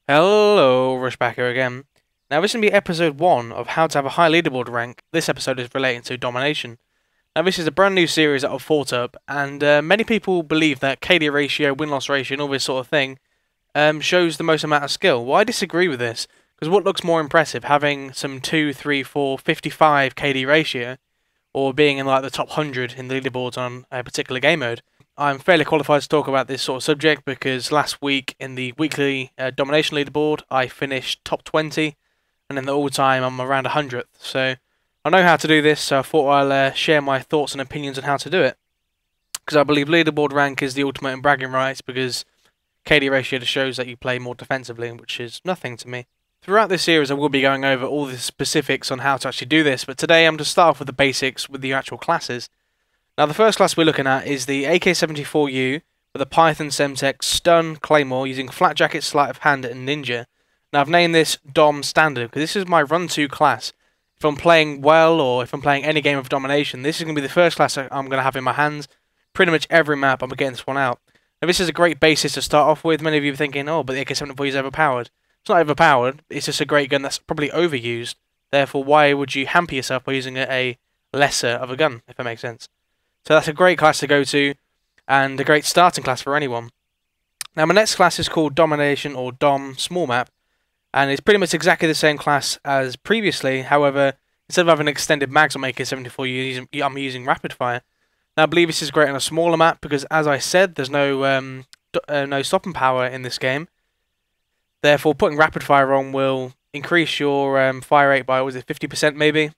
Hello, Rushback here again. Now this is going to be episode 1 of how to have a high leaderboard rank. This episode is relating to Domination. Now this is a brand new series that I've thought up, and many people believe that KD ratio, win-loss ratio and all this sort of thing shows the most amount of skill. Well, I disagree with this, because what looks more impressive, having some 2, 3, 4, 55 KD ratio, or being in like the top 100 in the leaderboards on a particular game mode. I'm fairly qualified to talk about this sort of subject because last week in the weekly Domination leaderboard I finished top 20, and in the all-time I'm around 100th. So I know how to do this, so I thought I'll share my thoughts and opinions on how to do it. Because I believe leaderboard rank is the ultimate in bragging rights, because KD ratio just shows that you play more defensively, which is nothing to me. Throughout this series I will be going over all the specifics on how to actually do this, but today I'm going to start off with the basics with the actual classes. Now the first class we're looking at is the AK-74U with a Python, Semtex, Stun, Claymore using Flat Jacket, Sleight of Hand and Ninja. Now I've named this Dom Standard because this is my run-to class. If I'm playing well or if I'm playing any game of Domination, this is going to be the first class I'm going to have in my hands. Pretty much every map I'm getting this one out. Now this is a great basis to start off with. Many of you are thinking, oh, but the AK-74U is overpowered. It's not overpowered, it's just a great gun that's probably overused. Therefore, why would you hamper yourself by using a lesser of a gun, if that makes sense? So that's a great class to go to, and a great starting class for anyone. Now my next class is called Domination, or Dom Small Map, and it's pretty much exactly the same class as previously. However, instead of having extended mags on AK-74, I'm using rapid fire. Now I believe this is great on a smaller map because, as I said, there's no stopping power in this game. Therefore, putting rapid fire on will increase your fire rate by, was it 50% maybe?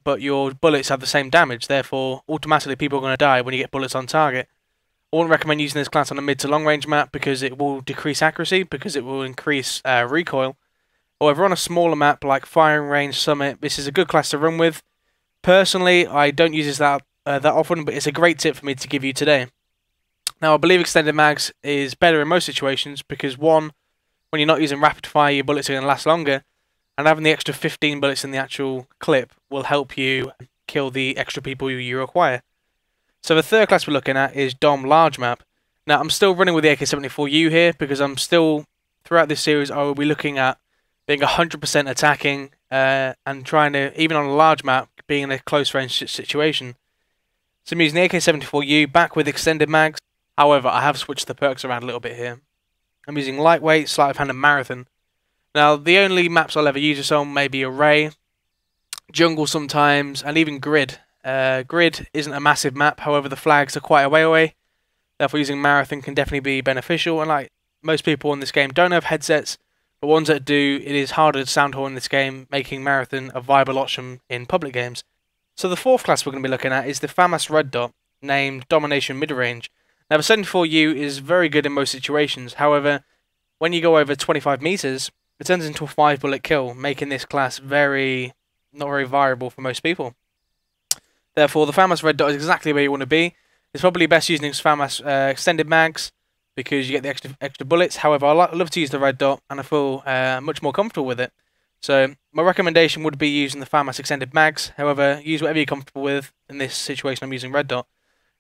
But your bullets have the same damage, therefore automatically people are going to die when you get bullets on target. I wouldn't recommend using this class on a mid to long range map because it will decrease accuracy, because it will increase recoil. However, on a smaller map like Firing Range, Summit, this is a good class to run with. Personally, I don't use this that often, but it's a great tip for me to give you today. Now, I believe extended mags is better in most situations because, one, when you're not using rapid fire, your bullets are going to last longer, and having the extra 15 bullets in the actual clip will help you kill the extra people you require. So the third class we're looking at is Dom Large Map. Now I'm still running with the AK-74U here because I'm still, throughout this series, I will be looking at being 100% attacking and trying to, even on a large map, being in a close range situation. So I'm using the AK-74U back with extended mags. However, I have switched the perks around a little bit here. I'm using Lightweight, Sleight of Hand and Marathon. Now, the only maps I'll ever use this on may be Array, Jungle sometimes, and even Grid. Grid isn't a massive map, however the flags are quite a way away. Therefore using Marathon can definitely be beneficial, and like most people in this game don't have headsets, but ones that do, it is harder to sound horn in this game, making Marathon a viable option in public games. So the fourth class we're going to be looking at is the FAMAS Red Dot, named Domination Mid-Range. Now the 74U is very good in most situations, however, when you go over 25 meters, it turns into a 5-bullet kill, making this class not very viable for most people. Therefore, the FAMAS Red Dot is exactly where you want to be. It's probably best using FAMAS extended mags because you get the extra bullets. However, I love to use the Red Dot, and I feel much more comfortable with it. So my recommendation would be using the FAMAS extended mags. However, use whatever you're comfortable with. In this situation, I'm using Red Dot.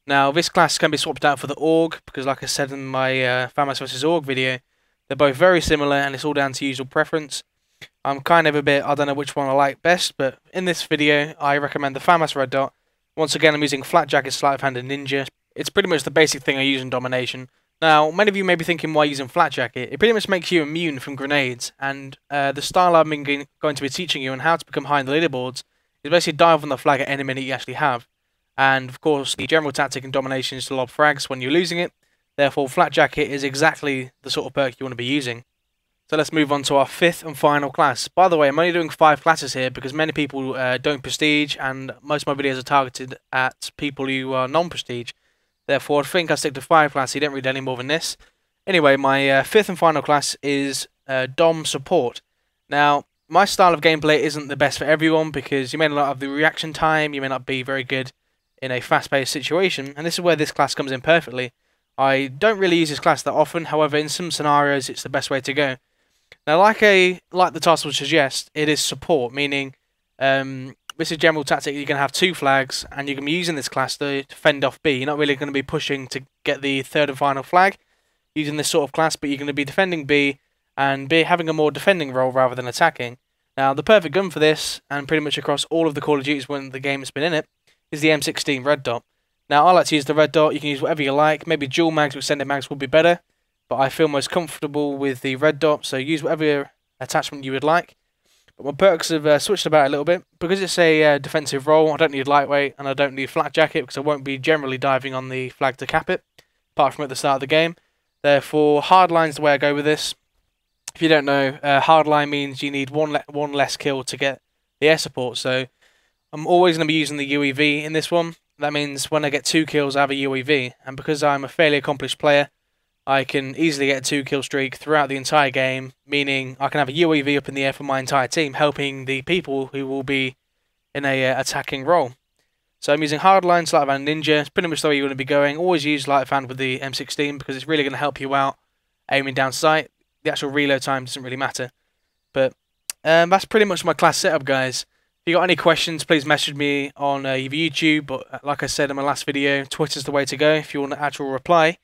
Now, this class can be swapped out for the AUG because, like I said in my FAMAS vs AUG video, they're both very similar, and it's all down to usual preference. I'm kind of I don't know which one I like best, but in this video, I recommend the FAMAS Red Dot. Once again, I'm using Flat Jacket, Sleight of Hand, and Ninja. It's pretty much the basic thing I use in Domination. Now, many of you may be thinking, why using Flat Jacket? It pretty much makes you immune from grenades, and the style I'm going to be teaching you on how to become high in the leaderboards is basically dive on the flag at any minute you actually have. And, of course, the general tactic in Domination is to lob frags when you're losing it. Therefore, Flat Jacket is exactly the sort of perk you want to be using. So let's move on to our fifth and final class. By the way, I'm only doing 5 classes here because many people don't prestige, and most of my videos are targeted at people who are non-prestige. Therefore, I think I stick to 5 classes. You don't read any more than this. Anyway, my fifth and final class is Dom Support. Now, my style of gameplay isn't the best for everyone because you may not have the reaction time, you may not be very good in a fast-paced situation, and this is where this class comes in perfectly. I don't really use this class that often, however, in some scenarios, it's the best way to go. Now, like the title would suggest, it is support, meaning this is general tactic. You're going to have 2 flags, and you're going to be using this class to fend off B. You're not really going to be pushing to get the third and final flag using this sort of class, but you're going to be defending B and be having a more defending role rather than attacking. Now, the perfect gun for this, and pretty much across all of the Call of Duties when the game has been in it, is the M16 red dot. Now, I like to use the red dot. You can use whatever you like. Maybe dual mags or extended mags would be better, but I feel most comfortable with the red dot, so use whatever attachment you would like. But my perks have switched about a little bit. Because it's a defensive role, I don't need lightweight, and I don't need flak jacket, because I won't be generally diving on the flag to cap it, apart from at the start of the game. Therefore, hardline's the way I go with this. If you don't know, hardline means you need one less kill to get the air support. So I'm always going to be using the UEV in this one. That means when I get 2 kills, I have a UEV. And because I'm a fairly accomplished player, I can easily get a 2-kill streak throughout the entire game, meaning I can have a UEV up in the air for my entire team, helping the people who will be in a attacking role. So I'm using hardline, Sleight of Hand, Ninja. It's pretty much the way you want to be going. Always use Sleight of Hand with the M16 because it's really going to help you out aiming down sight. The actual reload time doesn't really matter. But that's pretty much my class setup, guys. If you got any questions, please message me on either YouTube, but like I said in my last video, Twitter's the way to go if you want an actual reply.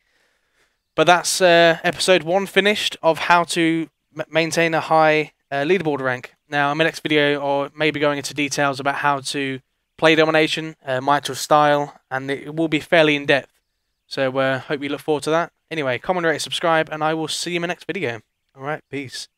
But that's episode 1 finished of how to maintain a high leaderboard rank. Now, in my next video, I'll maybe going into details about how to play Domination, my actual style, and it will be fairly in-depth. So hope you look forward to that. Anyway, comment, rate, subscribe, and I will see you in my next video. Alright, peace.